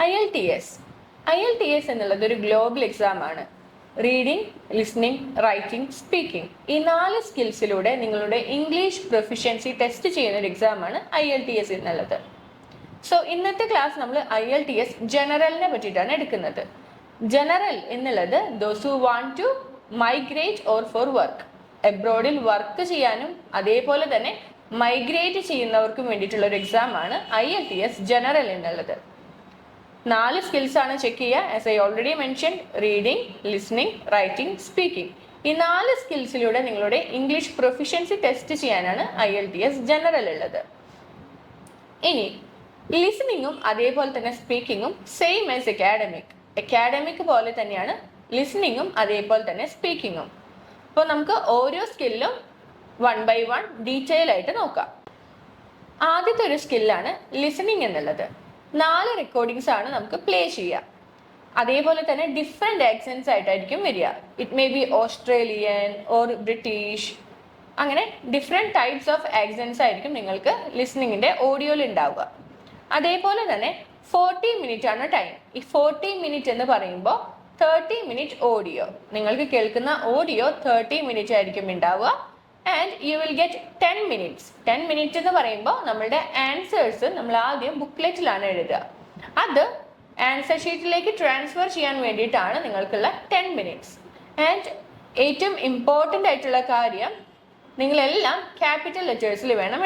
IELTS എന്നുള്ളത് ഒരു global exam ആണ്. റീഡിംഗ്, ലിസ്ണിംഗ്, റൈറ്റിംഗ്, സ്പീക്കിംഗ് ഈ 4 സ്കിൽസിലൂടെ നിങ്ങളുടെ ഇംഗ്ലീഷ് പ്രൊഫിഷ്യൻസി ടെസ്റ്റ് ചെയ്യുന്ന ഒരു എക്സാം ആണ് IELTS എന്നുള്ളത്. സോ ഇന്നത്തെ ക്ലാസ് നമ്മൾ IELTS ജനറലിനെ പറ്റിയിട്ടാണ് എടുക്കുന്നത്. ജനറൽ എന്നുള്ളത് those who want to migrate or for work, എബ്രോഡിൽ വർക്ക് ചെയ്യാനും അതേപോലെ തന്നെ മൈഗ്രേറ്റ് ചെയ്യുന്നവർക്കും വേണ്ടിയിട്ടുള്ള ഒരു എക്സാം ആണ് IELTS ജനറൽ എന്നുള്ളത്. 4 സ്കിൽസ് ആണ് ചെക്ക് ചെയ്യുക. As I already mention, reading, listening, writing, speaking ഈ 4 സ്കിൽസിലൂടെ നിങ്ങളുടെ ഇംഗ്ലീഷ് പ്രൊഫിഷ്യൻസി ടെസ്റ്റ് ചെയ്യാനാണ് IELTS ജനറൽ ഉള്ളത്. ഇനി ലിസണിങ്ങും അതേപോലെ തന്നെ സ്പീക്കിങ്ങും സെയിം ആസ് അക്കാഡമിക് പോലെ തന്നെയാണ് ലിസണിങ്ങും അതേപോലെ തന്നെ സ്പീക്കിങ്ങും. അപ്പോൾ നമുക്ക് ഓരോ സ്കില്ലും 1 by 1 ഡീറ്റെയിൽ ആയിട്ട് നോക്കാം. ആദ്യത്തെ ഒരു സ്കില്ലാണ് ലിസണിങ് എന്നുള്ളത്. 4 റെക്കോർഡിങ്സ് ആണ് നമുക്ക് പ്ലേ ചെയ്യുക. അതേപോലെ തന്നെ ഡിഫറെൻറ്റ് ആക്സെൻറ്റ്സ് ആയിട്ടായിരിക്കും വരിക. It may be Australian or British, അങ്ങനെ ഡിഫറെൻറ്റ് ടൈപ്സ് ഓഫ് ആക്സെൻറ്റ്സ് ആയിരിക്കും നിങ്ങൾക്ക് ലിസണിങ്ങിൻ്റെ ഓഡിയോയിൽ ഉണ്ടാവുക. അതേപോലെ തന്നെ 40 മിനിറ്റ് ആണ് ടൈം. ഈ 40 മിനിറ്റ് എന്ന് പറയുമ്പോൾ 30 മിനിറ്റ് ഓഡിയോ, നിങ്ങൾക്ക് കേൾക്കുന്ന ഓഡിയോ 30 മിനിറ്റ് ആയിരിക്കും ഉണ്ടാവുക. And you will get 10 minutes. 10 minute എന്ന് പറയുമ്പോൾ നമ്മളുടെ ആൻസേഴ്സ് നമ്മൾ ആദ്യം ബുക്ക്ലെറ്റിലാണ് എഴുതുക. അത് ആൻസർ ഷീറ്റിലേക്ക് ട്രാൻസ്ഫർ ചെയ്യാൻ വേണ്ടിയിട്ടാണ് നിങ്ങൾക്കുള്ള 10 മിനിറ്റ്സ്. ആൻഡ് ഏറ്റവും ഇമ്പോർട്ടൻ്റ് ആയിട്ടുള്ള കാര്യം, നിങ്ങളെല്ലാം ക്യാപിറ്റൽ ലെറ്റേഴ്സിൽ വേണം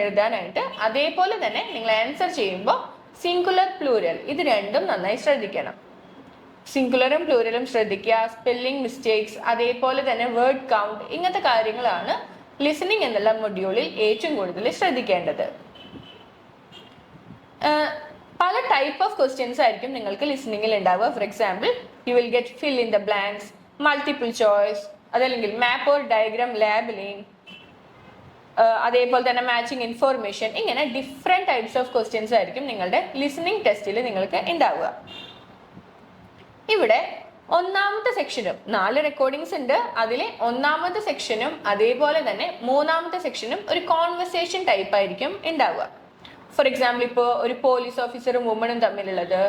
എഴുതാനായിട്ട്. അതേപോലെ തന്നെ നിങ്ങൾ ആൻസർ ചെയ്യുമ്പോൾ സിംഗുലർ, പ്ലൂരൽ ഇത് രണ്ടും നന്നായി ശ്രദ്ധിക്കണം. സിംഗുലറും പ്ലൂരലും ശ്രദ്ധിക്കുക. സ്പെല്ലിംഗ് മിസ്റ്റേക്സ്, അതേപോലെ തന്നെ വേർഡ് കൗണ്ട്, ഇങ്ങനത്തെ കാര്യങ്ങളാണ് ലിസണിങ് എന്നുള്ള മൊഡ്യൂളിൽ ഏറ്റവും കൂടുതൽ ശ്രദ്ധിക്കേണ്ടത്. പല ടൈപ്പ് ഓഫ് ക്വസ്റ്റ്യൻസ് ആയിരിക്കും നിങ്ങൾക്ക് ലിസണിങ്ങിൽ ഉണ്ടാവുക. For example, you will get fill in the blanks, multiple choice, അതല്ലെങ്കിൽ മാപ്പ് ഓർ ഡയഗ്രാം ലാബിലിംഗ്, അതേപോലെ തന്നെ മാച്ചിങ് ഇൻഫോർമേഷൻ, ഇങ്ങനെ ഡിഫറെൻറ്റ് ടൈപ്സ് ഓഫ് ക്വസ്റ്റ്യൻസ് ആയിരിക്കും നിങ്ങളുടെ ലിസണിങ് ടെസ്റ്റിൽ നിങ്ങൾക്ക് ഉണ്ടാവുക. ഇവിടെ ഒന്നാമത്തെ സെക്ഷനും 4 റെക്കോർഡിങ്സ് ഉണ്ട്. അതിലെ ഒന്നാമത്തെ സെക്ഷനും അതേപോലെ തന്നെ മൂന്നാമത്തെ സെക്ഷനും ഒരു കോൺവെർസേഷൻ ടൈപ്പ് ആയിരിക്കും ഉണ്ടാവുക. ഫോർ എക്സാമ്പിൾ, ഇപ്പോൾ ഒരു പോലീസ് ഓഫീസറും വുമണും തമ്മിലുള്ളത്,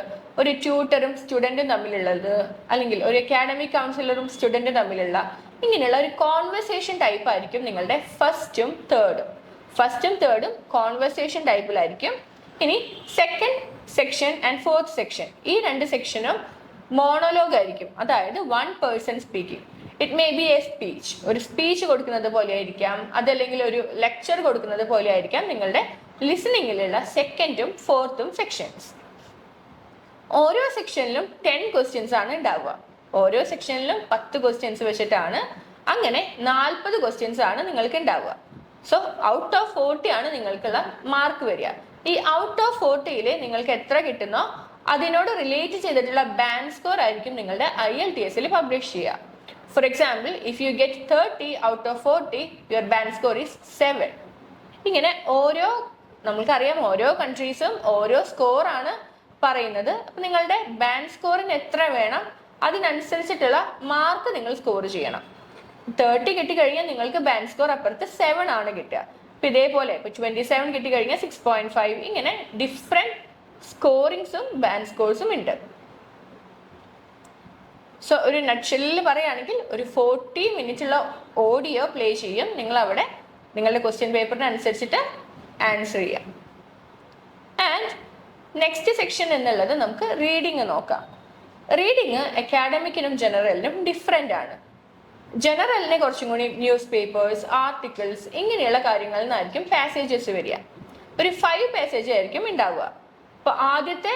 ഒരു ട്യൂട്ടറും സ്റ്റുഡൻറ്റും തമ്മിലുള്ളത്, അല്ലെങ്കിൽ ഒരു അക്കാഡമിക് കൗൺസിലറും സ്റ്റുഡൻറ്റും തമ്മിലുള്ള ഇങ്ങനെയുള്ള ഒരു കോൺവെർസേഷൻ ടൈപ്പ് ആയിരിക്കും നിങ്ങളുടെ ഫസ്റ്റും തേർഡും കോൺവെർസേഷൻ ടൈപ്പിലായിരിക്കും. ഇനി second section and fourth section, ഈ 2 സെക്ഷനും മോണോലോഗ് ആയിരിക്കും. അതായത് 1 person speaking. It may be A speech, ഒരു സ്പീച്ച് കൊടുക്കുന്നത് പോലെ ആയിരിക്കാം, അതല്ലെങ്കിൽ ഒരു ലെക്ചർ കൊടുക്കുന്നത് പോലെ ആയിരിക്കാം നിങ്ങളുടെ ലിസണിങ്ങിലുള്ള സെക്കൻഡും ഫോർത്തും സെക്ഷൻസ്. ഓരോ സെക്ഷനിലും 10 ക്വസ്റ്റ്യൻസ് ആണ് ഉണ്ടാവുക. ഓരോ സെക്ഷനിലും 10 ക്വസ്റ്റ്യൻസ് വെച്ചിട്ടാണ്. അങ്ങനെ 40 ക്വസ്റ്റ്യൻസ് ആണ് നിങ്ങൾക്ക് ഉണ്ടാവുക. സോ ഔട്ട് ഓഫ് 40 ആണ് നിങ്ങൾക്കുള്ള മാർക്ക് വരിക. ഈ ഔട്ട് ഓഫ് 40യിൽ നിങ്ങൾക്ക് എത്ര കിട്ടുന്നോ അതിനോട് റിലേറ്റ് ചെയ്തിട്ടുള്ള ബാൻഡ് സ്കോർ ആയിരിക്കും നിങ്ങളുടെ IELTSൽ പബ്ലിഷ് ചെയ്യുക. For example, if you get 30 out of 40, your band score is 7. ഇങ്ങനെ നമുക്കറിയാം ഓരോ കൺട്രീസും ഓരോ സ്കോറാണ് പറയുന്നത്. അപ്പം നിങ്ങളുടെ ബാൻഡ് സ്കോറിന് എത്ര വേണം അതിനനുസരിച്ചിട്ടുള്ള മാർക്ക് നിങ്ങൾ സ്കോർ ചെയ്യണം. 30 കിട്ടിക്കഴിഞ്ഞാൽ നിങ്ങൾക്ക് ബാൻഡ് സ്കോർ അപ്പുറത്ത് 7 ആണ് കിട്ടുക. ഇപ്പം ഇതേപോലെ ഇപ്പോൾ 27 കിട്ടിക്കഴിഞ്ഞാൽ 6.5, ഇങ്ങനെ ഡിഫറെൻറ്റ് സ്കോറിങ്സും ബാൻഡ് സ്കോർസും ഉണ്ട്. സോ ഒരു നട്ട്ഷെല്ലിൽ പറയുകയാണെങ്കിൽ ഒരു 40 മിനിറ്റുള്ള ഓഡിയോ പ്ലേ ചെയ്യും. നിങ്ങൾ അവിടെ നിങ്ങളുടെ ക്വസ്റ്റ്യൻ പേപ്പറിന് അനുസരിച്ചിട്ട് ആൻസർ ചെയ്യാം. ആൻഡ് നെക്സ്റ്റ് സെക്ഷൻ എന്നുള്ളത് നമുക്ക് റീഡിങ് നോക്കാം. റീഡിങ് അക്കാഡമിക്കിനും ജനറലിനും ഡിഫറെൻ്റ് ആണ്. ജനറലിനെ കുറച്ചും കൂടി ന്യൂസ് പേപ്പേഴ്സ്, ആർട്ടിക്കിൾസ് ഇങ്ങനെയുള്ള കാര്യങ്ങളിൽ നിന്നായിരിക്കും പാസേജസ് വരിക. ഒരു 5 പാസേജ് ആയിരിക്കും ഉണ്ടാവുക. അപ്പോൾ ആദ്യത്തെ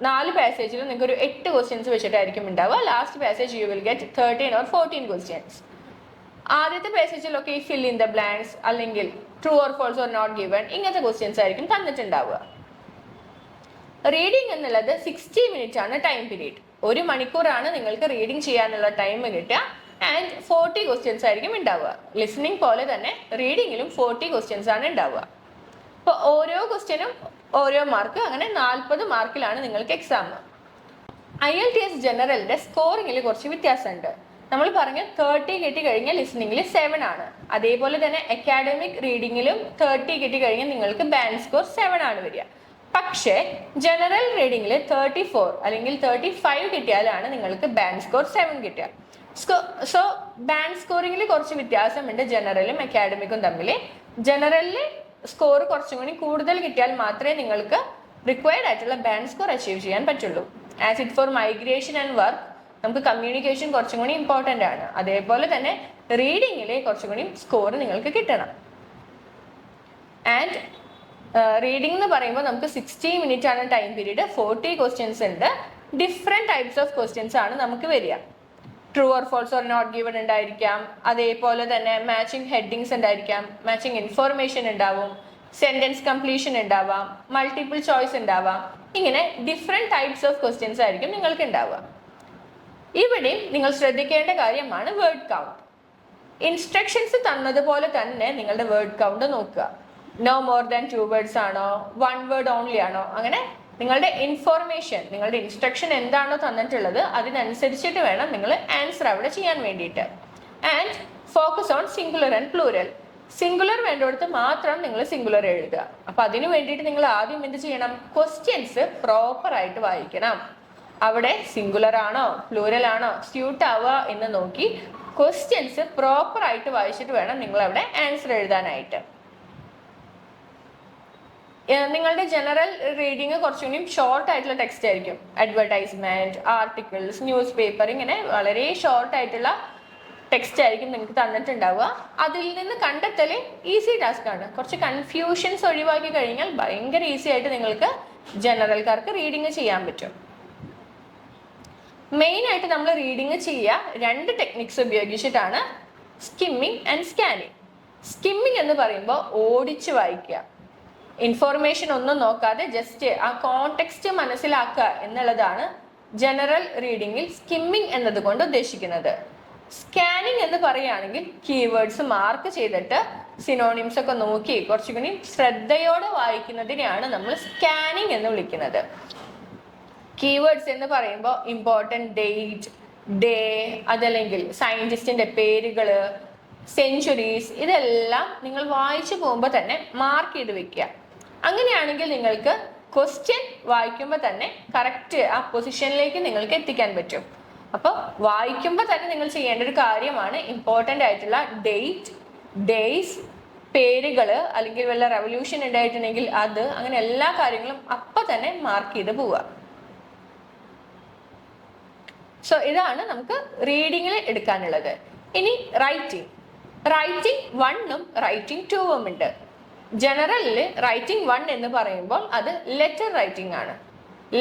4 പാസേജിലും നിങ്ങൾക്ക് ഒരു 8 ക്വസ്റ്റ്യൻസ് വെച്ചിട്ടായിരിക്കും ഉണ്ടാവുക. Last passage you will get 13 or 14 questions. ആദ്യത്തെ പാസേജിലൊക്കെ ഈ ഫിൽ ഇൻ ദ ബ്ലാങ്ക്സ്, അല്ലെങ്കിൽ true or false or not given, ഇങ്ങനത്തെ ക്വസ്റ്റ്യൻസ് ആയിരിക്കും തന്നിട്ടുണ്ടാവുക. റീഡിംഗ് എന്നുള്ളത് 60 മിനിറ്റ് ആണ് ടൈം പീരീഡ്. 1 മണിക്കൂറാണ് നിങ്ങൾക്ക് റീഡിംഗ് ചെയ്യാനുള്ള ടൈം കിട്ടുക. ആൻഡ് 40 ക്വസ്റ്റ്യൻസ് ആയിരിക്കും ഉണ്ടാവുക. ലിസണിങ് പോലെ തന്നെ റീഡിങ്ങിലും 40 ക്വസ്റ്റ്യൻസ് ആണ് ഉണ്ടാവുക. അപ്പോൾ ഓരോ ക്വസ്റ്റ്യനും ഓരോ മാർക്ക്, അങ്ങനെ 40 മാർക്കിലാണ് നിങ്ങൾക്ക് എക്സാം. IELTS ജനറലിന്റെ സ്കോറിങ്ങിൽ കുറച്ച് വ്യത്യാസമുണ്ട്. നമ്മൾ പറഞ്ഞു 30 കിട്ടി കഴിഞ്ഞാൽ ലിസണിങ്ങിൽ 7 ആണ്. അതേപോലെ തന്നെ അക്കാഡമിക് റീഡിങ്ങിലും 30 കിട്ടി കഴിഞ്ഞാൽ നിങ്ങൾക്ക് ബാൻഡ് സ്കോർ 7 ആണ് വരിക. പക്ഷേ ജനറൽ റീഡിങ്ങിൽ 34 അല്ലെങ്കിൽ 35 കിട്ടിയാലാണ് നിങ്ങൾക്ക് ബാൻഡ് സ്കോർ 7 കിട്ടുക. സോ ബാൻഡ് സ്കോറിംഗിൽ കുറച്ച് വ്യത്യാസമുണ്ട് ജനറലും അക്കാഡമിക്കും തമ്മിൽ. ജനറലിൽ സ്കോർ കുറച്ചും കൂടി കൂടുതൽ കിട്ടിയാൽ മാത്രമേ നിങ്ങൾക്ക് റിക്വയർഡ് ആയിട്ടുള്ള ബാൻഡ് സ്കോർ അച്ചീവ് ചെയ്യാൻ പറ്റുള്ളൂ. As it for migration and work നമുക്ക് കമ്മ്യൂണിക്കേഷൻ കുറച്ചും കൂടി ഇമ്പോർട്ടൻ്റ് ആണ്. അതേപോലെ തന്നെ റീഡിങ്ങിൽ കുറച്ചും കൂടി സ്കോർ നിങ്ങൾക്ക് കിട്ടണം. ആൻഡ് റീഡിംഗ് എന്ന് പറയുമ്പോൾ നമുക്ക് 60 മിനിറ്റ് ആണ് ടൈം പീരീഡ്. 40 ക്വസ്റ്റ്യൻസ് ഉണ്ട്. ഡിഫറെൻറ്റ് ടൈപ്സ് ഓഫ് ക്വസ്റ്റ്യൻസ് ആണ് നമുക്ക് വരിക. True or false or not given ഉണ്ടായിരിക്കാം. അതേപോലെ തന്നെ മാച്ചിങ് ഹെഡിങ്സ് ഉണ്ടായിരിക്കാം, മാച്ചിങ് ഇൻഫോർമേഷൻ ഉണ്ടാവും, സെന്റൻസ് കംപ്ലീഷൻ ഉണ്ടാവാം, മൾട്ടിപ്പിൾ ചോയ്സ് ഉണ്ടാവാം. ഇങ്ങനെ ഡിഫറെൻറ്റ് ടൈപ്സ് ഓഫ് ക്വസ്റ്റ്യൻസ് ആയിരിക്കും നിങ്ങൾക്ക് ഉണ്ടാവുക. ഇവിടെയും നിങ്ങൾ ശ്രദ്ധിക്കേണ്ട കാര്യമാണ് വേർഡ് കൗണ്ട്. ഇൻസ്ട്രക്ഷൻസ് തന്നതുപോലെ തന്നെ നിങ്ങളുടെ വേർഡ് കൗണ്ട് നോക്കുക. നോ മോർ ദാൻ 2 വേർഡ്സ് ആണോ, 1 വേർഡ് ഓൺലി ആണോ, അങ്ങനെ നിങ്ങളുടെ ഇൻഫോർമേഷൻ, നിങ്ങളുടെ ഇൻസ്ട്രക്ഷൻ എന്താണോ തന്നിട്ടുള്ളത് അതിനനുസരിച്ചിട്ട് വേണം നിങ്ങൾ ആൻസർ അവിടെ ചെയ്യാൻ വേണ്ടിയിട്ട്. And focus on singular and plural. Singular വേണ്ടിടത്ത് മാത്രം നിങ്ങൾ സിംഗുലർ എഴുതുക. അപ്പൊ അതിനു വേണ്ടിയിട്ട് നിങ്ങൾ ആദ്യം എന്ത് ചെയ്യണം? ക്വസ്റ്റ്യൻസ് പ്രോപ്പർ ആയിട്ട് വായിക്കണം. അവിടെ സിംഗുലർ ആണോ പ്ലൂരൽ ആണോ സ്യൂട്ട് ആവുക എന്ന് നോക്കി ക്വസ്റ്റ്യൻസ് പ്രോപ്പർ ആയിട്ട് വായിച്ചിട്ട് വേണം നിങ്ങൾ അവിടെ ആൻസർ എഴുതാനായിട്ട്. നിങ്ങളുടെ ജനറൽ റീഡിങ് കുറച്ചുകൂടി ഷോർട്ട് ആയിട്ടുള്ള ടെക്സ്റ്റ് ആയിരിക്കും. അഡ്വർടൈസ്മെന്റ്, ആർട്ടിക്കിൾസ്, ന്യൂസ് പേപ്പർ, ഇങ്ങനെ വളരെ ഷോർട്ട് ആയിട്ടുള്ള ടെക്സ്റ്റ് ആയിരിക്കും നിങ്ങൾക്ക് തന്നിട്ടുണ്ടാവുക. അതിൽ നിന്ന് കണ്ടെത്തൽ ഈസി ടാസ്ക് ആണ്. കുറച്ച് കൺഫ്യൂഷൻസ് ഒഴിവാക്കി കഴിഞ്ഞാൽ ഭയങ്കര ഈസി ആയിട്ട് നിങ്ങൾക്ക് ജനറൽക്കാർക്ക് റീഡിങ് ചെയ്യാൻ പറ്റും. മെയിൻ ആയിട്ട് നമ്മൾ റീഡിങ് ചെയ്യുക 2 ടെക്നിക്സ് ഉപയോഗിച്ചിട്ടാണ്, സ്കിമ്മിങ് ആൻഡ് സ്കാനിങ്. സ്കിമ്മിങ് എന്ന് പറയുമ്പോൾ ഓടിച്ച് വായിക്കുക, ഇൻഫോർമേഷൻ ഒന്നും നോക്കാതെ ജസ്റ്റ് ആ കോണ്ടെക്സ്റ്റ് മനസ്സിലാക്കുക എന്നുള്ളതാണ് ജനറൽ റീഡിങ്ങിൽ സ്കിമ്മിങ് എന്നതുകൊണ്ട് ഉദ്ദേശിക്കുന്നത്. സ്കാനിങ് എന്ന് പറയുകയാണെങ്കിൽ കീവേഡ്സ് മാർക്ക് ചെയ്തിട്ട് സിനോണിംസ് ഒക്കെ നോക്കി കുറച്ചുകൂടി ശ്രദ്ധയോടെ വായിക്കുന്നതിനെയാണ് നമ്മൾ സ്കാനിങ് എന്ന് വിളിക്കുന്നത്. കീവേഡ്സ് എന്ന് പറയുമ്പോൾ ഇമ്പോർട്ടൻറ്റ് ഡേറ്റ്, ഡേ, അതല്ലെങ്കിൽ സയന്റിസ്റ്റിന്റെ പേരുകള്, സെഞ്ചുറീസ്, ഇതെല്ലാം നിങ്ങൾ വായിച്ചു പോകുമ്പോൾ തന്നെ മാർക്ക് ചെയ്ത് വെക്കുക. അങ്ങനെയാണെങ്കിൽ നിങ്ങൾക്ക് ക്വസ്റ്റ്യൻ വായിക്കുമ്പോൾ തന്നെ കറക്റ്റ് ആ പൊസിഷനിലേക്ക് നിങ്ങൾക്ക് എത്തിക്കാൻ പറ്റും. അപ്പോൾ വായിക്കുമ്പോൾ തന്നെ നിങ്ങൾ ചെയ്യേണ്ട ഒരു കാര്യമാണ് ഇമ്പോർട്ടൻ്റ് ആയിട്ടുള്ള ഡേറ്റ്, ഡേയ്സ്, പേരുകൾ, അല്ലെങ്കിൽ വല്ല റെവല്യൂഷൻ ഉണ്ടായിട്ടുണ്ടെങ്കിൽ അത്, അങ്ങനെ എല്ലാ കാര്യങ്ങളും അപ്പം തന്നെ മാർക്ക് ചെയ്ത് പോവുക. സോ ഇതാണ് നമുക്ക് റീഡിങ്ങിൽ എടുക്കാനുള്ളത്. ഇനി റൈറ്റിംഗ്. റൈറ്റിംഗ് 1ഉം റൈറ്റിംഗ് 2ഉം ഉണ്ട്. ജനറലിൽ റൈറ്റിംഗ് 1 എന്ന് പറയുമ്പോൾ അത് ലെറ്റർ റൈറ്റിംഗ് ആണ്.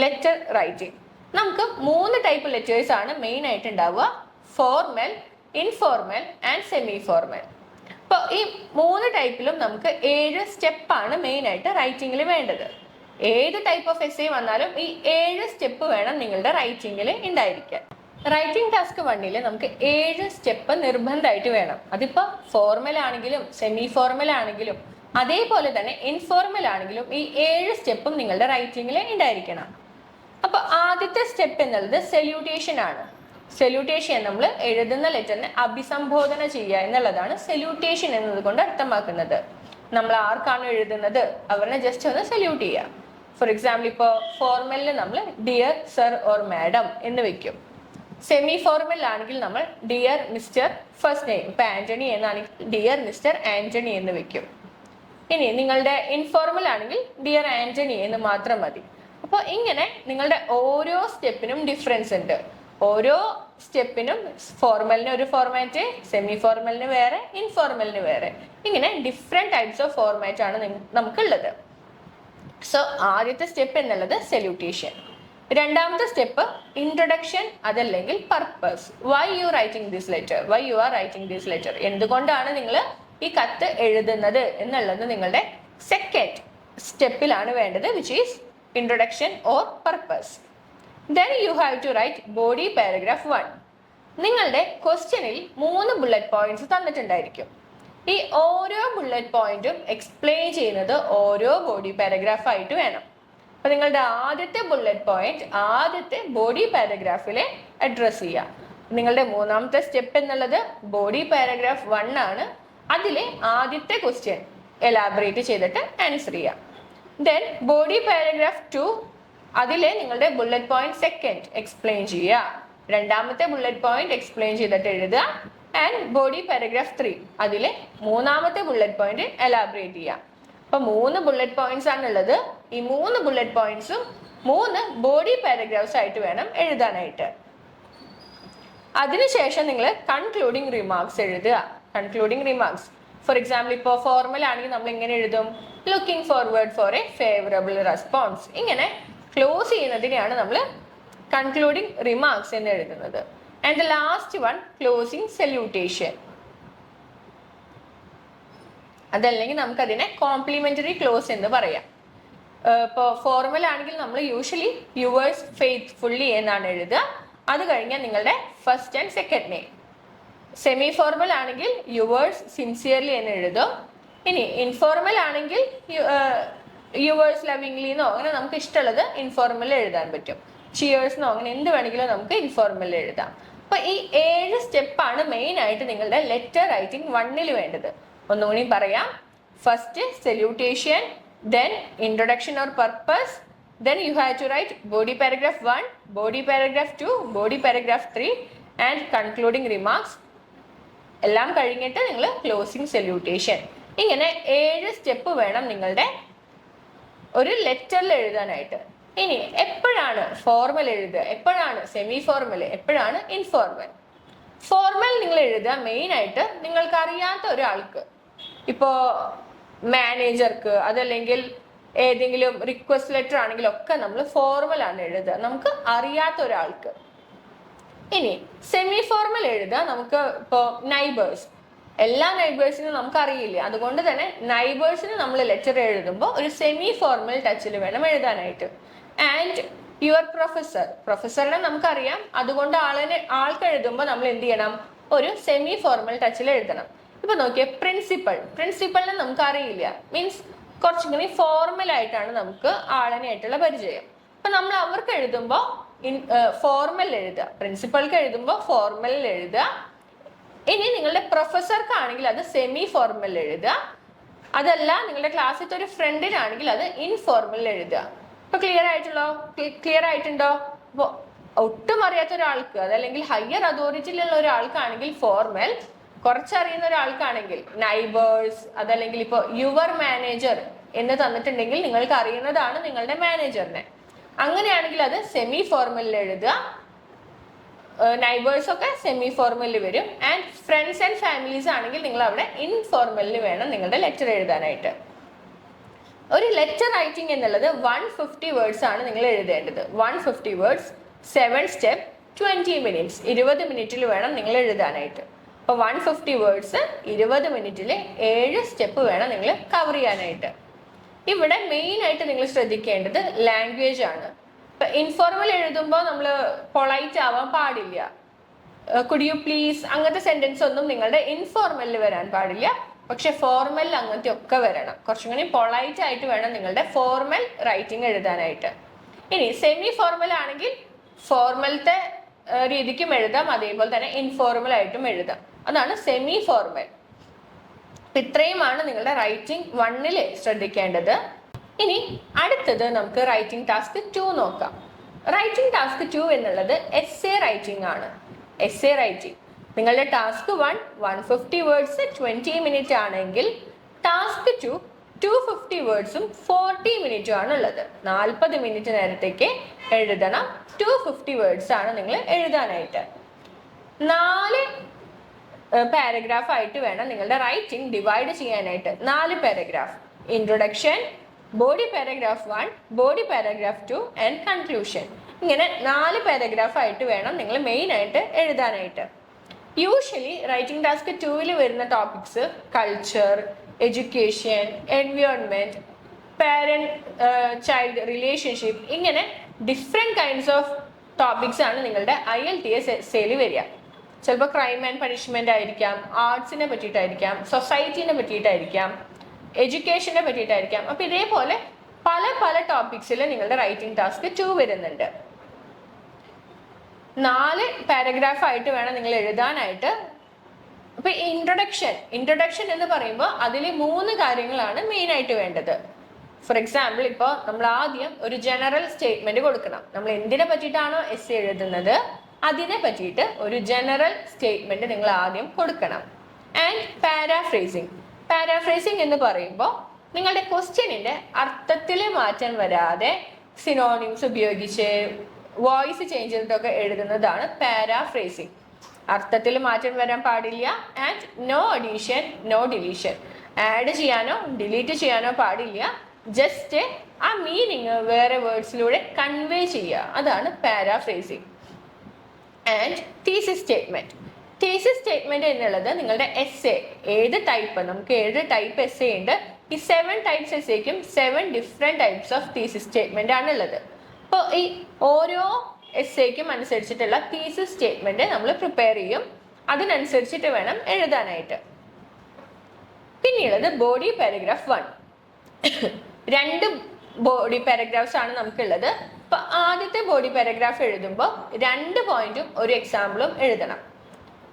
ലെറ്റർ റൈറ്റിംഗ് നമുക്ക് 3 ടൈപ്പ് ലെറ്റേഴ്സ് ആണ് മെയിൻ ആയിട്ട് ഉണ്ടാവുക. Formal, informal and semi formal. അപ്പോൾ ഈ 3 ടൈപ്പിലും നമുക്ക് 7 സ്റ്റെപ്പാണ് മെയിൻ ആയിട്ട് റൈറ്റിംഗിൽ വേണ്ടത്. ഏത് ടൈപ്പ് ഓഫ് എസ്സേ വന്നാലും ഈ 7 സ്റ്റെപ്പ് വേണം നിങ്ങളുടെ റൈറ്റിംഗിൽ ഉണ്ടായിരിക്കാൻ. റൈറ്റിംഗ് ടാസ്ക് 1ൽ നമുക്ക് 7 സ്റ്റെപ്പ് നിർബന്ധമായിട്ട് വേണം. അതിപ്പോൾ ഫോർമൽ ആണെങ്കിലും സെമി ഫോർമൽ ആണെങ്കിലും അതേപോലെ തന്നെ ഇൻഫോർമൽ ആണെങ്കിലും ഈ 7 സ്റ്റെപ്പും നിങ്ങളുടെ റൈറ്റിംഗിൽ ഉണ്ടായിരിക്കണം. അപ്പൊ ആദ്യത്തെ സ്റ്റെപ്പ് എന്നുള്ളത് സല്യൂട്ടേഷൻ ആണ്. സല്യൂട്ടേഷൻ നമ്മൾ എഴുതുന്ന ലെറ്ററിനെ അഭിസംബോധന ചെയ്യുക എന്നുള്ളതാണ് സല്യൂട്ടേഷൻ എന്നതുകൊണ്ട് അർത്ഥമാക്കുന്നത്. നമ്മൾ ആർക്കാണ് എഴുതുന്നത് അവരെ ജസ്റ്റ് ഒന്ന് സല്യൂട്ട് ചെയ്യുക. ഫോർ എക്സാമ്പിൾ ഇപ്പോൾ ഫോർമലിൽ നമ്മൾ ഡിയർ സർ ഓർ മാഡം എന്ന് വെക്കും. സെമി ഫോർമൽ ആണെങ്കിൽ നമ്മൾ ഡിയർ മിസ്റ്റർ ഫസ്റ്റ് നെയിം, ഇപ്പൊ ആന്റണി എന്നാണെങ്കിൽ ഡിയർ മിസ്റ്റർ ആന്റണി എന്ന് വെക്കും. ഇനി നിങ്ങളുടെ ഇൻഫോർമൽ ആണെങ്കിൽ ഡിയർ ആന്റണി എന്ന് മാത്രം മതി. അപ്പോൾ ഇങ്ങനെ നിങ്ങളുടെ ഓരോ സ്റ്റെപ്പിനും ഡിഫറൻസ് ഉണ്ട്. ഓരോ സ്റ്റെപ്പിനും ഫോർമലിന് ഒരു ഫോർമാറ്റ്, സെമി ഫോർമലിന് വേറെ, ഇൻഫോർമലിന് വേറെ, ഇങ്ങനെ ഡിഫറെന്റ് ടൈപ്സ് ഓഫ് ഫോർമാറ്റ് ആണ് നമുക്കുള്ളത്. സോ ആദ്യത്തെ സ്റ്റെപ്പ് എന്നുള്ളത് സല്യൂട്ടേഷൻ. രണ്ടാമത്തെ സ്റ്റെപ്പ് ഇൻട്രൊഡക്ഷൻ, അതല്ലെങ്കിൽ purpose. Why you writing this letter, why you are writing this letter, എന്തുകൊണ്ടാണ് നിങ്ങൾ ഈ കത്ത് എഴുതുന്നത് എന്നുള്ളത് നിങ്ങളുടെ സെക്കൻഡ് സ്റ്റെപ്പിലാണ് വേണ്ടത്, which is introduction or purpose. Then you have to write body paragraph 1. നിങ്ങളുടെ ക്വസ്റ്റ്യനിൽ 3 ബുള്ളറ്റ് പോയിന്റ്സ് തന്നിട്ടുണ്ടായിരിക്കും. ഈ ഓരോ ബുള്ളറ്റ് പോയിന്റും എക്സ്പ്ലെയിൻ ചെയ്യുന്നത് ഓരോ ബോഡി പാരഗ്രാഫ് ആയിട്ട് വേണം. അപ്പൊ നിങ്ങളുടെ ആദ്യത്തെ ബുള്ളറ്റ് പോയിന്റ് ആദ്യത്തെ ബോഡി പാരഗ്രാഫിലെ അഡ്രസ് ചെയ്യുക. നിങ്ങളുടെ മൂന്നാമത്തെ സ്റ്റെപ്പ് എന്നുള്ളത് ബോഡി പാരഗ്രാഫ് 1 ആണ്. അതിലെ ആദ്യത്തെ ക്വസ്റ്റ്യൻ എലാബറേറ്റ് ചെയ്തിട്ട് ആൻസർ ചെയ്യാം. ദെൻ ബോഡി പാരഗ്രാഫ് 2 അതിൽ നിങ്ങളുടെ ബുള്ളറ്റ് പോയിന്റ് സെക്കൻഡ് എക്സ്പ്ലെയിൻ ചെയ്യുക. രണ്ടാമത്തെ ബുള്ളറ്റ് പോയിന്റ് എക്സ്പ്ലെയിൻ ചെയ്തിട്ട് എഴുതുക. ആൻഡ് ബോഡി പാരഗ്രാഫ് 3 അതിൽ മൂന്നാമത്തെ ബുള്ളറ്റ് പോയിന്റ് എലാബറേറ്റ് ചെയ്യുക. അപ്പൊ 3 ബുള്ളറ്റ് പോയിന്റ്സ് ആണുള്ളത്. ഈ 3 ബുള്ളറ്റ് പോയിന്റ്സും 3 ബോഡി പാരഗ്രാഫ്സ് ആയിട്ട് വേണം എഴുതാനായിട്ട്. അതിനുശേഷം നിങ്ങൾ കൺക്ലൂഡിങ് റിമാർക്സ് എഴുതുക. കൺക്ലൂഡിങ് റിമാർക്സ് ഫോർ എക്സാമ്പിൾ ഇപ്പോൾ ഫോർമൽ ആണെങ്കിൽ നമ്മൾ എങ്ങനെ എഴുതും? Looking forward for A favourable response. ഇങ്ങനെ ക്ലോസ് ചെയ്യുന്നതിനെയാണ് നമ്മൾ കൺക്ലൂഡിങ് റിമാർക്സ് എന്ന് എഴുതുന്നത്. And the last one closing salutation. അതല്ലെങ്കിൽ നമുക്കതിനെ കോംപ്ലിമെന്ററി ക്ലോസ് എന്ന് പറയാം. ഇപ്പോൾ ഫോർമൽ ആണെങ്കിൽ നമ്മൾ യൂഷ്വലി യുവേഴ്സ് ഫെയ്ത്ത്ഫുള്ളി എന്നാണ് എഴുതുക. അത് കഴിഞ്ഞാൽ നിങ്ങളുടെ first and second name. Semi formal ആണെങ്കിൽ യുവേഴ്സ് സിൻസിയർലി എന്ന് എഴുതും. ഇനി ഇൻഫോർമൽ ആണെങ്കിൽ യുവേഴ്സ് ലവിംഗ്ലി എന്നോ അങ്ങനെ നമുക്ക് ഇഷ്ടമുള്ളത് ഇൻഫോർമൽ എഴുതാൻ പറ്റും. ചിയേഴ്സ് അങ്ങനെ എന്ത് വേണമെങ്കിലും നമുക്ക് ഇൻഫോർമൽ എഴുതാം. അപ്പൊ ഈ 7 സ്റ്റെപ്പാണ് മെയിൻ ആയിട്ട് നിങ്ങളുടെ ലെറ്റർ റൈറ്റിംഗ് 1 വേണ്ടത്. ഒന്നുകൂടി പറയാം. First salutation, then introduction or purpose, then you have to write body paragraph 1, body paragraph 2, body paragraph 3 and concluding remarks. എല്ലാം കഴിഞ്ഞിട്ട് നിങ്ങൾ ക്ലോസിംഗ് സല്യൂട്ടേഷൻ. ഇങ്ങനെ 7 സ്റ്റെപ്പ് വേണം നിങ്ങളുടെ ഒരു ലെറ്ററിൽ എഴുതാനായിട്ട്. ഇനി എപ്പോഴാണ് ഫോർമൽ എഴുതുക, എപ്പോഴാണ് സെമി ഫോർമൽ, എപ്പോഴാണ് ഇൻഫോർമൽ? ഫോർമൽ നിങ്ങൾ എഴുതുക മെയിൻ ആയിട്ട് നിങ്ങൾക്ക് അറിയാത്ത ഒരാൾക്ക്, ഇപ്പോൾ മാനേജർക്ക്, അതല്ലെങ്കിൽ ഏതെങ്കിലും റിക്വസ്റ്റ് ലെറ്റർ ആണെങ്കിലും ഒക്കെ നമ്മൾ ഫോർമൽ ആണ് എഴുതുക, നമുക്ക് അറിയാത്ത ഒരാൾക്ക്. ഇനി സെമി ഫോർമൽ എഴുതുക നമുക്ക് ഇപ്പോൾ നൈബേഴ്സ്, എല്ലാ നൈബേഴ്സിനും നമുക്ക് അറിയില്ല. അതുകൊണ്ട് തന്നെ നൈബേഴ്സിന് നമ്മൾ ലെറ്റർ എഴുതുമ്പോൾ ഒരു സെമി ഫോർമൽ ടച്ചിൽ വേണം എഴുതാനായിട്ട്. ആൻഡ് യുവർ പ്രൊഫസർ, പ്രൊഫസറിനെ നമുക്കറിയാം, അതുകൊണ്ട് ആൾക്ക് എഴുതുമ്പോൾ നമ്മൾ എന്ത് ചെയ്യണം? ഒരു സെമി ഫോർമൽ ടച്ചിൽ എഴുതണം. ഇപ്പൊ നോക്കിയേ, പ്രിൻസിപ്പളിനെ നമുക്ക് അറിയില്ല, മീൻസ് കുറച്ചുകൂടി ഫോർമൽ ആയിട്ടാണ് നമുക്ക് ആളിനായിട്ടുള്ള പരിചയം. അപ്പൊ നമ്മൾ അവർക്ക് എഴുതുമ്പോൾ ഫോർമൽ എഴുതുക, പ്രിൻസിപ്പൾക്ക് എഴുതുമ്പോൾ ഫോർമലിൽ എഴുതുക. ഇനി നിങ്ങളുടെ പ്രൊഫസർക്കാണെങ്കിൽ അത് സെമി ഫോർമൽ എഴുതുക. അതല്ല നിങ്ങളുടെ ക്ലാസ്സിലത്തെ ഒരു ഫ്രണ്ടിനാണെങ്കിൽ അത് ഇൻഫോർമൽ എഴുതുക. ഇപ്പൊ ക്ലിയർ ആയിട്ടുണ്ടോ? അപ്പൊ ഒട്ടും അറിയാത്ത ഒരാൾക്ക്, അതല്ലെങ്കിൽ ഹയർ അതോറിറ്റിയിലുള്ള ഒരാൾക്കാണെങ്കിൽ ഫോർമൽ, കുറച്ചറിയുന്ന ഒരാൾക്കാണെങ്കിൽ നൈബേഴ്സ്, അതല്ലെങ്കിൽ ഇപ്പോൾ യുവർ മാനേജർ എന്ന് തന്നിട്ടുണ്ടെങ്കിൽ നിങ്ങൾക്ക് അറിയുന്നതാണ് നിങ്ങളുടെ മാനേജറിനെ, അങ്ങനെയാണെങ്കിൽ അത് സെമി ഫോർമലിൽ എഴുതുക. നൈബേഴ്സ് ഒക്കെ സെമി ഫോർമലിൽ വരും. ആൻഡ് ഫ്രണ്ട്സ് ആൻഡ് ഫാമിലീസ് ആണെങ്കിൽ നിങ്ങൾ അവിടെ ഇൻഫോർമലിൽ വേണം നിങ്ങളുടെ ലെറ്റർ എഴുതാനായിട്ട്. ഒരു ലെറ്റർ റൈറ്റിംഗ് എന്നുള്ളത് 150 വേർഡ്സ് ആണ് നിങ്ങൾ എഴുതേണ്ടത്. 150 വേർഡ്സ്, 7 സ്റ്റെപ്പ്, 20 മിനിറ്റ്സ്, 20 മിനിറ്റിൽ വേണം നിങ്ങൾ എഴുതാനായിട്ട്. അപ്പോൾ 150 വേർഡ്സ് 20 മിനിറ്റിൽ 7 സ്റ്റെപ്പ് വേണം നിങ്ങൾ കവർ ചെയ്യാനായിട്ട്. ഇവിടെ മെയിൻ ആയിട്ട് നിങ്ങൾ ശ്രദ്ധിക്കേണ്ടത് ലാംഗ്വേജ് ആണ്. ഇപ്പൊ ഇൻഫോർമൽ എഴുതുമ്പോൾ നമ്മൾ പൊളൈറ്റ് ആവാൻ പാടില്ല. കുഡ് യു പ്ലീസ് അങ്ങനത്തെ സെന്റൻസ് ഒന്നും നിങ്ങളുടെ ഇൻഫോർമലിൽ വരാൻ പാടില്ല. പക്ഷെ ഫോർമലിൽ അങ്ങനത്തെ ഒക്കെ വരണം. കുറച്ചും കൂടി പൊളൈറ്റ് ആയിട്ട് വേണം നിങ്ങളുടെ ഫോർമൽ റൈറ്റിംഗ് എഴുതാനായിട്ട്. ഇനി സെമി ഫോർമൽ ആണെങ്കിൽ ഫോർമലത്തെ രീതിക്കും എഴുതാം, അതേപോലെ തന്നെ ഇൻഫോർമൽ ആയിട്ടും എഴുതാം. അതാണ് സെമി ഫോർമൽ. ഇത്രയുമാണ് നിങ്ങളുടെ റൈറ്റിംഗ് 1 ശ്രദ്ധിക്കേണ്ടത്. ഇനി അടുത്തത് നമുക്ക് റൈറ്റിംഗ് ടാസ്ക് 2 നോക്കാം. റൈറ്റിംഗ് ടാസ്ക് 2 എന്നുള്ളത് എസ്സേ റൈറ്റിംഗ് ആണ്. എസ്സേ റൈറ്റിംഗ് നിങ്ങളുടെ ടാസ്ക് 1 150 വേർഡ്സ് 20 മിനിറ്റ് ആണെങ്കിൽ ടാസ്ക് 2 250 വേർഡ്സും 40 മിനിറ്റും ആണ് ഉള്ളത്. 40 മിനിറ്റ് നേരത്തേക്ക് എഴുതണം. 250 വേർഡ്സ് ആണ് നിങ്ങൾ എഴുതാനായിട്ട്. 4 പാരഗ്രാഫ് ആയിട്ട് വേണം നിങ്ങളുടെ റൈറ്റിംഗ് ഡിവൈഡ് ചെയ്യാനായിട്ട്. 4 paragraph: introduction, body paragraph 1, body paragraph 2 and conclusion. ഇങ്ങനെ 4 പാരഗ്രാഫ് ആയിട്ട് വേണം നിങ്ങൾ മെയിൻ ആയിട്ട് എഴുതാനായിട്ട്. യൂഷ്വലി റൈറ്റിംഗ് ടാസ്ക് 2 വരുന്ന topics culture, education, environment, parent child relationship, ഇങ്ങനെ ഡിഫറെന്റ് കൈൻഡ്സ് ഓഫ് ടോപ്പിക്സ് ആണ് നിങ്ങളുടെ IELTS എസ്സേയിൽ വരിക. ചിലപ്പോൾ ക്രൈം ആൻഡ് പണിഷ്മെന്റ് ആയിരിക്കാം, ആർട്സിനെ പറ്റിയിട്ടായിരിക്കാം, സൊസൈറ്റീനെ പറ്റിയിട്ടായിരിക്കാം, എഡ്യൂക്കേഷനെ പറ്റിയിട്ടായിരിക്കാം. അപ്പൊ ഇതേപോലെ പല പല ടോപ്പിക്സിൽ നിങ്ങളുടെ റൈറ്റിംഗ് ടാസ്ക് 2 വരുന്നുണ്ട്. 4 പാരഗ്രാഫ് ആയിട്ട് വേണം നിങ്ങൾ എഴുതാനായിട്ട്. അപ്പൊ ഇൻട്രൊഡക്ഷൻ എന്ന് പറയുമ്പോൾ അതിൽ 3 കാര്യങ്ങളാണ് മെയിൻ ആയിട്ട് വേണ്ടത്. ഫോർ എക്സാമ്പിൾ, ഇപ്പോൾ നമ്മൾ ആദ്യം ഒരു ജനറൽ സ്റ്റേറ്റ്മെന്റ് കൊടുക്കണം. നമ്മൾ എന്തിനെ പറ്റിയിട്ടാണോ എസ് എഴുതുന്നത് അതിനെ പറ്റിയിട്ട് ഒരു ജനറൽ സ്റ്റേറ്റ്മെന്റ് നിങ്ങൾ ആദ്യം കൊടുക്കണം. ആൻഡ് പാരാഫ്രേസിംഗ് എന്ന് പറയുമ്പോൾ നിങ്ങളുടെ ക്വസ്റ്റ്യനിന്റെ അർത്ഥത്തിൽ മാറ്റം വരാതെ സിനോണിംസ് ഉപയോഗിച്ച് വോയിസ് ചേഞ്ച് ചെയ്തിട്ടൊക്കെ എഴുതുന്നതാണ് പാരാഫ്രേസിംഗ്. അർത്ഥത്തിൽ മാറ്റം വരാൻ പാടില്ല. And no addition, no deletion. Add ചെയ്യാനോ ഡിലീറ്റ് ചെയ്യാനോ പാടില്ല. ജസ്റ്റ് ആ മീനിങ് വേറെ വേർഡ്സിലൂടെ കൺവേ ചെയ്യുക. അതാണ് പാരാഫ്രേസിംഗ്. ആൻഡ് തീസിസ് സ്റ്റേറ്റ്മെന്റ് എന്നുള്ളത് നിങ്ങളുടെ എസ്സേ ഏത് ടൈപ്പ്, നമുക്ക് 7 ടൈപ്പ് എസ്സേ ഉണ്ട്. ഈ 7 ടൈപ്സ് എസ്സേക്കും 7 different types of thesis statement ആണുള്ളത്. അപ്പോൾ ഈ ഓരോ എസ്സേക്കും അനുസരിച്ചിട്ടുള്ള തീസിസ് സ്റ്റേറ്റ്മെന്റ് നമ്മൾ പ്രിപ്പയർ ചെയ്യും. അതിനനുസരിച്ചിട്ട് വേണം എഴുതാനായിട്ട്. പിന്നെയുള്ളത് ബോഡി പാരഗ്രാഫ് 1. 2 ബോഡി പാരഗ്രാഫ്സ് ആണ് നമുക്കുള്ളത്. അപ്പൊ ആദ്യത്തെ ബോഡി പാരഗ്രാഫ് എഴുതുമ്പോൾ 2 പോയിന്റും ഒരു എക്സാമ്പിളും എഴുതണം.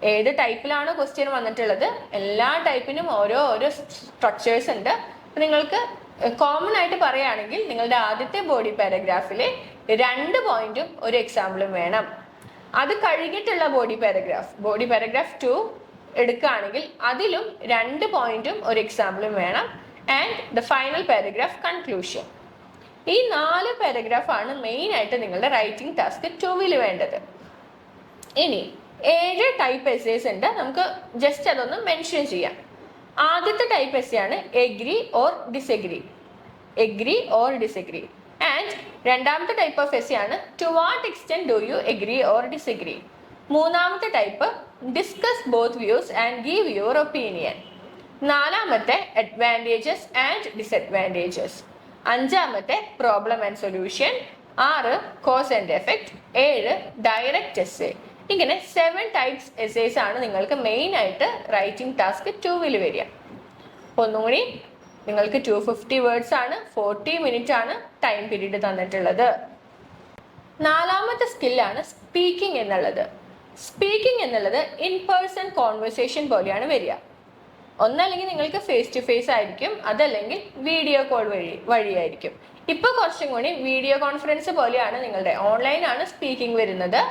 ഏത് ടൈപ്പിലാണോ ക്വസ്റ്റ്യൻ വന്നിട്ടുള്ളത് എല്ലാ ടൈപ്പിനും ഓരോ സ്ട്രക്ചേഴ്സ് ഉണ്ട്. നിങ്ങൾക്ക് കോമൺ ആയിട്ട് പറയുകയാണെങ്കിൽ നിങ്ങളുടെ ആദ്യത്തെ ബോഡി പാരഗ്രാഫിലെ 2 പോയിന്റും ഒരു എക്സാമ്പിളും വേണം. അത് കഴിഞ്ഞിട്ടുള്ള ബോഡി പാരഗ്രാഫ് 2 എടുക്കുകയാണെങ്കിൽ അതിലും 2 പോയിന്റും ഒരു എക്സാമ്പിളും വേണം. And the final paragraph conclusion. ഈ 4 പാരഗ്രാഫാണ് മെയിൻ ആയിട്ട് നിങ്ങളുടെ റൈറ്റിംഗ് ടാസ്ക് 2 വേണ്ടത്. ഇനി 7 ടൈപ്പ് എസ്സേസ് ഉണ്ട്. നമുക്ക് ജസ്റ്റ് അതൊന്ന് മെൻഷൻ ചെയ്യാം. ആദ്യത്തെ ടൈപ്പ് എസ്സേ ആണ് എഗ്രി ഓർ ഡിസഗ്രി. ആൻഡ് രണ്ടാമത്തെ ടൈപ്പ് ഓഫ് എസ്സേ ആണ് to what extent do you agree or disagree. മൂന്നാമത്തെ type discuss both views and give your opinion. നാലാമത്തെ അഡ്വാൻറ്റേജസ് ആൻഡ് ഡിസഡ്വാൻറ്റേജസ്. അഞ്ചാമത്തെ problem and solution. 6 cause and effect. 7 direct essay. ഇങ്ങനെ 7 types essays ആണ് നിങ്ങൾക്ക് main ആയിട്ട് writing task 2 വരിക. ഒന്നുകൂടി, നിങ്ങൾക്ക് 250 വേർഡ്സ് ആണ്, 40 മിനിറ്റ് ആണ് ടൈം പീരീഡ് തന്നിട്ടുള്ളത്. നാലാമത്തെ സ്കില്ലാണ് സ്പീക്കിംഗ് എന്നുള്ളത് ഇൻ പേഴ്സൺ കോൺവെർസേഷൻ പോലെയാണ് വരിക. ഒന്നല്ലെങ്കിൽ നിങ്ങൾക്ക് ഫേസ് ടു ഫേസ് ആയിരിക്കും, അതല്ലെങ്കിൽ വീഡിയോ കോൾ വഴിയായിരിക്കും. ഇപ്പൊ കുറച്ചും കൂടി വീഡിയോ കോൺഫറൻസ് പോലെയാണ്, നിങ്ങളുടെ ഓൺലൈനാണ് സ്പീക്കിംഗ് വരുന്നത്.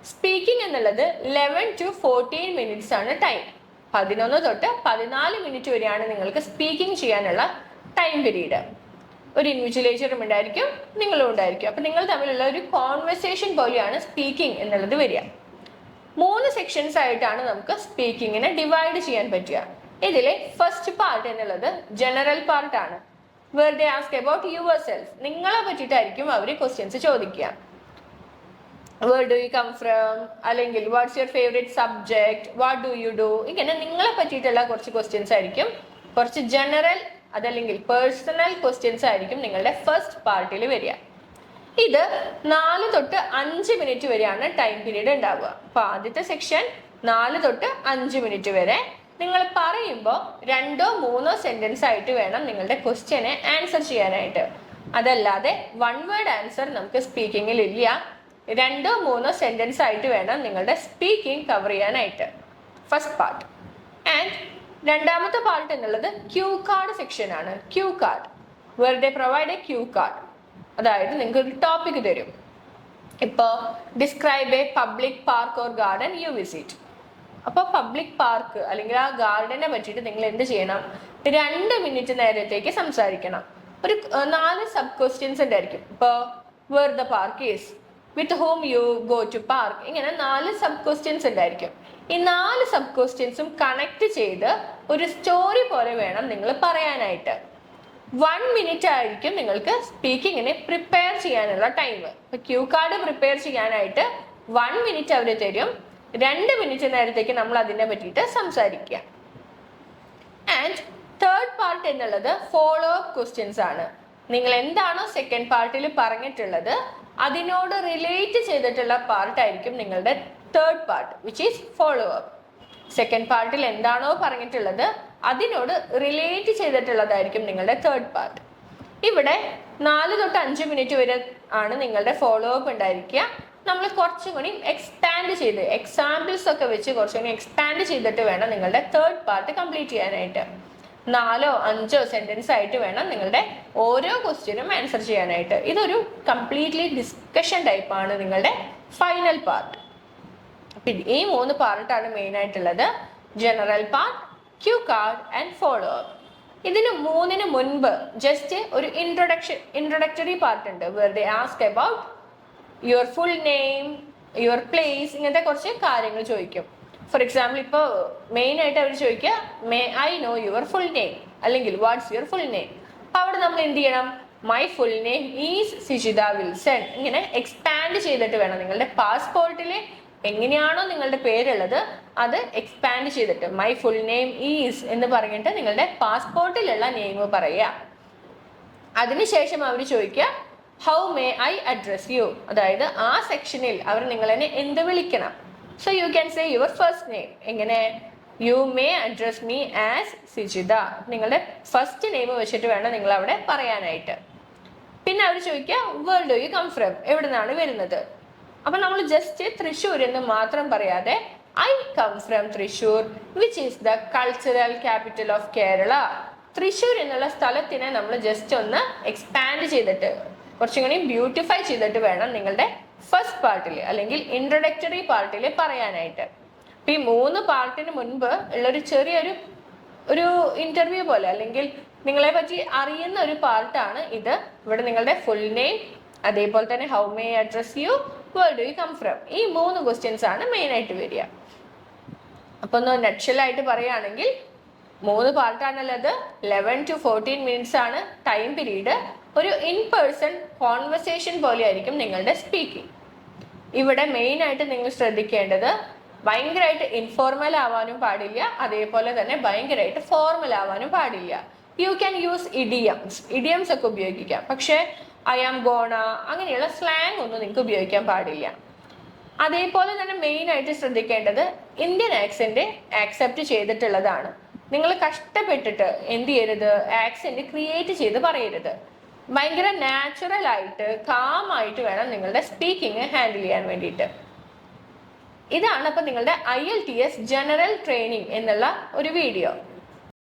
സ്പീക്കിംഗ് എന്നുള്ളത് 11 to 14 മിനിറ്റ്സ് ആണ് ടൈം. 11 തൊട്ട് 14 മിനിറ്റ് വരെയാണ് നിങ്ങൾക്ക് സ്പീക്കിംഗ് ചെയ്യാനുള്ള ടൈം പീരീഡ്. ഒരു ഇൻവിജ്വലൈസറും ഉണ്ടായിരിക്കും, നിങ്ങളും ഉണ്ടായിരിക്കും. അപ്പൊ നിങ്ങൾ തമ്മിലുള്ള ഒരു കോൺവെർസേഷൻ പോലെയാണ് സ്പീക്കിംഗ് എന്നുള്ളത് വരിക. 3 സെക്ഷൻസ് ആയിട്ടാണ് നമുക്ക് സ്പീക്കിങ്ങിനെ ഡിവൈഡ് ചെയ്യാൻ പറ്റുക. ഇതിലെ ഫസ്റ്റ് പാർട്ട് എന്നുള്ളത് ജനറൽ പാർട്ട് ആണ്. വെറുതെ ആസ്ക് അബൌട്ട് യുവർ സെൽഫ്. നിങ്ങളെ പറ്റിയിട്ടായിരിക്കും അവർ ക്വസ്റ്റ്യൻസ് ചോദിക്കുക. Where do you come from, അല്ലെങ്കിൽ what's your favourite subject, what do you do. ഇങ്ങനെ നിങ്ങളെ പറ്റിയിട്ടുള്ള കുറച്ച് ക്വസ്റ്റ്യൻസ് ആയിരിക്കും. കുറച്ച് ജനറൽ അതല്ലെങ്കിൽ പേഴ്സണൽ ക്വസ്റ്റ്യൻസ് ആയിരിക്കും നിങ്ങളുടെ ഫസ്റ്റ് പാർട്ടിൽ വരിക. ഇത് 4 തൊട്ട് 5 മിനിറ്റ് വരെയാണ് ടൈം പീരീഡ് ഉണ്ടാവുക. അപ്പൊ ആദ്യത്തെ സെക്ഷൻ 4 തൊട്ട് 5 മിനിറ്റ് വരെ. നിങ്ങൾ പറയുമ്പോൾ 2 or 3 സെന്റൻസ് ആയിട്ട് വേണം നിങ്ങളുടെ ക്വസ്റ്റ്യനെ ആൻസർ ചെയ്യാനായിട്ട്. അതല്ലാതെ 1 വേർഡ് ആൻസർ നമുക്ക് സ്പീക്കിങ്ങിൽ ഇല്ല. 2 or 3 സെന്റൻസ് ആയിട്ട് വേണം നിങ്ങളുടെ സ്പീക്കിംഗ് കവർ ചെയ്യാനായിട്ട്, ഫസ്റ്റ് പാർട്ട്. ആൻഡ് രണ്ടാമത്തെ പാർട്ട് എന്നുള്ളത് ക്യൂ കാർഡ് സെക്ഷൻ ആണ്. ക്യൂ കാർഡ്, വെറുതെ പ്രൊവൈഡ് എ ക്യൂ കാർഡ്. അതായത് നിങ്ങൾക്ക് ഒരു ടോപ്പിക് തരും. ഇപ്പോൾ describe A public park or garden you visit. അപ്പോൾ പബ്ലിക് പാർക്ക് അല്ലെങ്കിൽ ആ ഗാർഡനെ പറ്റിയിട്ട് നിങ്ങൾ എന്ത് ചെയ്യണം? 2 മിനിറ്റ് നേരത്തേക്ക് സംസാരിക്കണം. ഒരു 4 സബ് ക്വസ്റ്റ്യൻസ് ഉണ്ടായിരിക്കും. ഇപ്പോൾ where the park is, with home you go to park. ഇങ്ങനെ 4 സബ് ക്വസ്റ്റ്യൻസ് ഉണ്ടായിരിക്കും. ഈ 4 സബ് ക്വസ്റ്റ്യൻസും കണക്ട് ചെയ്ത് ഒരു സ്റ്റോറി പോലെ വേണം നിങ്ങൾ പറയാനായിട്ട്. 1 മിനിറ്റ് ആയിരിക്കും നിങ്ങൾക്ക് സ്പീക്കിങ്ങിനെ പ്രിപ്പയർ ചെയ്യാനുള്ള ടൈം. ഇപ്പൊ ക്യൂ കാർഡ് പ്രിപ്പയർ ചെയ്യാനായിട്ട് 1 മിനിറ്റ് അവർ തരും. 2 മിനിറ്റ് നേരത്തേക്ക് നമ്മൾ അതിനെ പറ്റിയിട്ട് സംസാരിക്കുക. ആൻഡ് തേർഡ് പാർട്ട് എന്നുള്ളത് ഫോളോ അപ്പ് ക്വസ്റ്റ്യൻസ് ആണ്. നിങ്ങൾ എന്താണോ സെക്കൻഡ് പാർട്ടിൽ പറഞ്ഞിട്ടുള്ളത് അതിനോട് റിലേറ്റ് ചെയ്തിട്ടുള്ള പാർട്ടായിരിക്കും നിങ്ങളുടെ third part, which is follow up. Second പാർട്ടിൽ എന്താണോ പറഞ്ഞിട്ടുള്ളത് അതിനോട് റിലേറ്റ് ചെയ്തിട്ടുള്ളതായിരിക്കും നിങ്ങളുടെ തേർഡ് പാർട്ട്. ഇവിടെ 4 തൊട്ട് 5 മിനിറ്റ് വരെ ആണ് നിങ്ങളുടെ ഫോളോ അപ്പ് ഉണ്ടായിരിക്കുക. നമ്മൾ കുറച്ചും കൂടി എക്സ്പാൻഡ് ചെയ്ത് എക്സാമ്പിൾസ് ഒക്കെ വെച്ച് കുറച്ചും കൂടി എക്സ്പാൻഡ് ചെയ്തിട്ട് വേണം നിങ്ങളുടെ തേർഡ് പാർട്ട് കംപ്ലീറ്റ് ചെയ്യാനായിട്ട്. 4 5 സെന്റൻസ് ആയിട്ട് വേണം നിങ്ങളുടെ ഓരോ ക്വസ്റ്റ്യനും ആൻസർ ചെയ്യാനായിട്ട്. ഇതൊരു കംപ്ലീറ്റ്ലി ഡിസ്കഷൻ ടൈപ്പാണ് നിങ്ങളുടെ ഫൈനൽ പാർട്ട്. ഈ 3 പാർട്ടാണ് മെയിൻ ആയിട്ടുള്ളത്: general part, cue card and follow up. ഇതിന് 3ന് മുൻപ് ജസ്റ്റ് ഒരു ഇൻട്രൊഡക്ടറി പാർട്ട് ഉണ്ട്, where they ask about your full name, your place, ഇങ്ങനത്തെ കുറച്ച് കാര്യങ്ങൾ ചോദിക്കും. ഫോർ എക്സാമ്പിൾ, ഇപ്പോൾ മെയിൻ ആയിട്ട് അവർ ചോദിക്കുക may I know your full name, അല്ലെങ്കിൽ വാട്ട്സ് യുവർ ഫുൾ നെയിം. അപ്പൊ അവിടെ നമ്മൾ എന്ത് ചെയ്യണം? My full name is Sijitha Wilson. ഇങ്ങനെ എക്സ്പാൻഡ് ചെയ്തിട്ട് വേണം. നിങ്ങളുടെ പാസ്പോർട്ടിൽ എങ്ങനെയാണോ നിങ്ങളുടെ പേരുള്ളത് അത് എക്സ്പാൻഡ് ചെയ്തിട്ട് മൈ ഫുൾ നെയിം ഈസ് എന്ന് പറഞ്ഞിട്ട് നിങ്ങളുടെ പാസ്പോർട്ടിലുള്ള നെയിം പറയുക. അതിനുശേഷം അവർ ചോദിക്കുക how may I address you, അതായത് ആ സെക്ഷനിൽ അവർ നിങ്ങളെ എന്ത് വിളിക്കണം. So you can say your first name. എങ്ങനെ? You may address me as Sijitha. നിങ്ങളുടെ ഫസ്റ്റ് നെയിം വെച്ചിട്ട് വേണം നിങ്ങൾ അവിടെ പറയാനായിട്ട്. പിന്നെ അവർ ചോദിക്കുക where do you come from, എവിടെ നിന്നാണ് വരുന്നത്. അപ്പൊ നമ്മൾ ജസ്റ്റ് തൃശ്ശൂർ എന്ന് മാത്രം പറയാതെ I come from Thrissur which is the cultural capital of Kerala. Thrissur എന്നുള്ള സ്ഥലത്തിനെ നമ്മൾ ജസ്റ്റ് ഒന്ന് എക്സ്പാൻഡ് ചെയ്തിട്ട് കുറച്ചും കൂടി ബ്യൂട്ടിഫൈ ചെയ്തിട്ട് വേണം നിങ്ങളുടെ ഫസ്റ്റ് പാർട്ടിൽ അല്ലെങ്കിൽ ഇൻട്രൊഡക്ടറി പാർട്ടിൽ പറയാനായിട്ട്. അപ്പൊ ഈ 3 പാർട്ടിന് മുൻപ് ഉള്ളൊരു ചെറിയൊരു ഇന്റർവ്യൂ പോലെ അല്ലെങ്കിൽ നിങ്ങളെ പറ്റി അറിയുന്ന ഒരു പാർട്ടാണ് ഇത്. ഇവിടെ നിങ്ങളുടെ ഫുൾ നെയിം, അതേപോലെ തന്നെ how may address you, where do you come from, ഈ 3 ക്വസ്റ്റ്യൻസ് ആണ് മെയിൻ ആയിട്ട് വരിക. അപ്പൊ ഒന്ന് നക്ഷലായിട്ട് പറയുകയാണെങ്കിൽ 3 പാർട്ടാണുള്ളത്. 11 to 14 മിനിറ്റ്സ് ആണ് ടൈം പീരീഡ്. ഒരു ഇൻ പേഴ്സൺ കോൺവെർസേഷൻ പോലെ ആയിരിക്കും നിങ്ങളുടെ സ്പീക്കിംഗ്. ഇവിടെ മെയിൻ ആയിട്ട് നിങ്ങൾ ശ്രദ്ധിക്കേണ്ടത് ഭയങ്കരമായിട്ട് ഇൻഫോർമൽ ആവാനും പാടില്ല, അതേപോലെ തന്നെ ഭയങ്കരമായിട്ട് ഫോർമൽ ആവാനും പാടില്ല. യു ക്യാൻ യൂസ് ഇഡിയംസ് ഒക്കെ ഉപയോഗിക്കാം, പക്ഷെ ഐ ആം ഗോണ അങ്ങനെയുള്ള സ്ലാങ് ഒന്നും നിങ്ങൾക്ക് ഉപയോഗിക്കാൻ പാടില്ല. അതേപോലെ തന്നെ മെയിൻ ആയിട്ട് ശ്രദ്ധിക്കേണ്ടത് ഇന്ത്യൻ ആക്സെന്റ് ആക്സെപ്റ്റ് ചെയ്തിട്ടുള്ളതാണ്. നിങ്ങൾ കഷ്ടപ്പെട്ടിട്ട് എന്ത് ചെയ്യരുത്, ആക്സെന്റ് ക്രിയേറ്റ് ചെയ്ത് പറയരുത്. ഭയങ്കര നാച്ചുറൽ ആയിട്ട് കാമായിട്ട് വേണം നിങ്ങളുടെ സ്പീക്കിംഗ് ഹാൻഡിൽ ചെയ്യാൻ വേണ്ടിയിട്ട്. ഇതാണ് അപ്പൊ നിങ്ങളുടെ IELTS ജനറൽ ട്രെയിനിങ് എന്നുള്ള ഒരു വീഡിയോ.